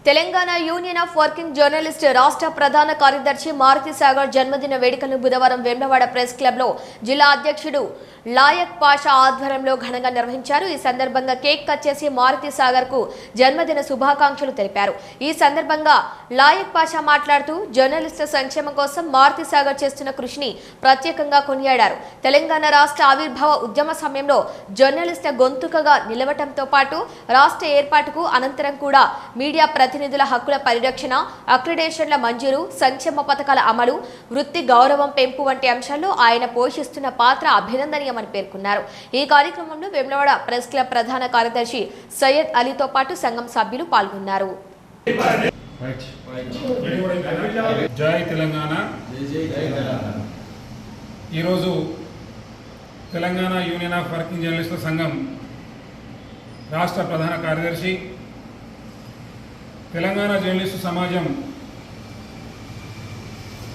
Telangana union of working journalist రాష్ట్ర ప్రధాన కార్యదర్శి మారుతి సాగర్ జన్మదిన వేడుకలను బుధవారం వేములవాడ ప్రెస్ క్లబ్ లో జిల్లా అధ్యక్షుడు లాయక్ పాషా ఆధ్వర్యంలో ఘనంగా నిర్వహించారు. ఈ సందర్భంగా కేక్ కట్ చేసి మారుతి సాగర్ కు జన్మదిన శుభాకాంక్షలు తెలిపారు. ఈ సందర్భంగా లాయక్ పాషా మాట్లాడుతూ జర్నలిస్టుల సంక్షేమం కోసం మారుతి సాగర్ చేస్తున్న కృషిని ప్రత్యేకంగా కొనియాడారు. తెలంగాణ రాష్ట్ర ఆవిర్భావ ఉద్యమ సమయంలో జర్నలిస్టుల గొంతుకగా నిలవటంతో పాటు రాష్ట్ర ఏర్పాటుకు అనంతరం కూడా మీడియా ప్రతినిధుల హక్కుల పరిరక్షణ, అక్రిడేషన్ల మంజూరు, సంక్షేమ పథకాల అమలు, వృత్తి గౌరవం పెంపు వంటి అంశాల్లో ఆయన పోషిస్తున్న పాత్ర అభినందనీయమని పేర్కొన్నారు. ఈ కార్యక్రమంలో వేములవాడ ప్రెస్ క్లబ్ ప్రధాన కార్యదర్శి సయ్యద్ అలీతో పాటు సంఘం సభ్యులు పాల్గొన్నారు. జై తెలంగాణ. ఈరోజు తెలంగాణ యూనియన్ ఆఫ్ వర్కింగ్ జర్నలిస్టుల సంఘం రాష్ట్ర ప్రధాన కార్యదర్శి, తెలంగాణ జర్నలిస్టు సమాజం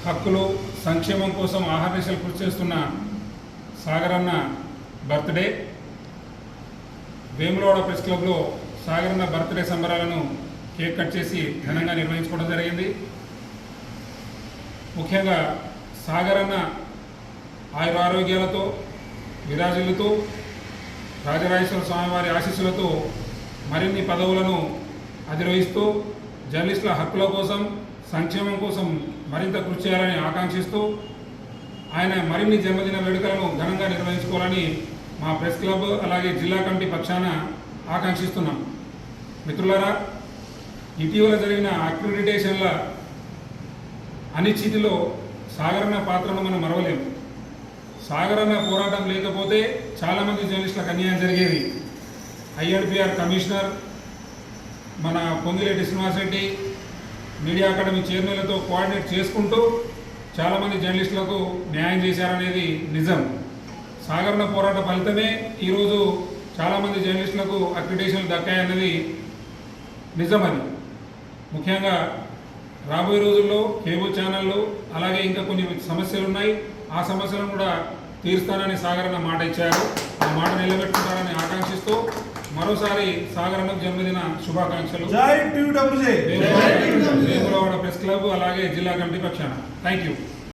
హక్కులు సంక్షేమం కోసం ఆహర్నిశలు కృషి చేస్తున్న సాగరన్న బర్త్డే వేములవాడ ప్రెస్ క్లబ్లో సాగరన్న బర్త్డే సంబరాలను కేక్ కట్ చేసి ఘనంగా నిర్వహించుకోవడం జరిగింది. ముఖ్యంగా సాగరన్న ఆయురారోగ్యాలతో విరాజిల్లుతూ రాజరాజేశ్వర స్వామివారి ఆశీస్సులతో మరిన్ని పదవులను అధిరోహిస్తూ జర్నలిస్టుల హక్కుల కోసం సంక్షేమం కోసం మరింత కృషి చేయాలని ఆకాంక్షిస్తూ ఆయన మరిన్ని జన్మదిన వేడుకలను ఘనంగా నిర్వహించుకోవాలని మా ప్రెస్ క్లబ్ అలాగే జిల్లా కమిటీ పక్షాన ఆకాంక్షిస్తున్నాం. మిత్రులారా, ఇటీవల జరిగిన అక్రిడిటేషన్ల అనిశ్చితిలో సాగరన్న పాత్రను మనం మరవలేము. సాగరన్న పోరాటం లేకపోతే చాలామంది జర్నలిస్టులకు అన్యాయం జరిగేది. ఐఎన్పిఆర్ కమిషనర్, మన పొంగిరెడ్డి శ్రీనివాసరెడ్డి, మీడియా అకాడమీ చైర్మన్లతో కోఆర్డినేట్ చేసుకుంటూ చాలామంది జర్నలిస్టులకు న్యాయం చేశారనేది నిజం. సాగరన్న పోరాట ఫలితమే ఈరోజు చాలామంది జర్నలిస్టులకు అక్రిడిటేషన్లు దక్కాయన్నది నిజమని. ముఖ్యంగా రాబోయే రోజుల్లో కేబుల్ ఛానళ్ళు అలాగే ఇంకా కొన్ని సమస్యలు ఉన్నాయి. ఆ సమస్యలను కూడా తీరుస్తానని సాగరన్న మాట ఇచ్చారు. ఆ మాట నిలబెట్టుకుంటారని ఆకాంక్షిస్తూ మరోసారి సాగరన్నకు జన్మదిన శుభాకాంక్షలు. వేములవాడ ప్రెస్ క్లబ్ అలాగే జిల్లా కమిటీ పక్షాన థ్యాంక్ యూ.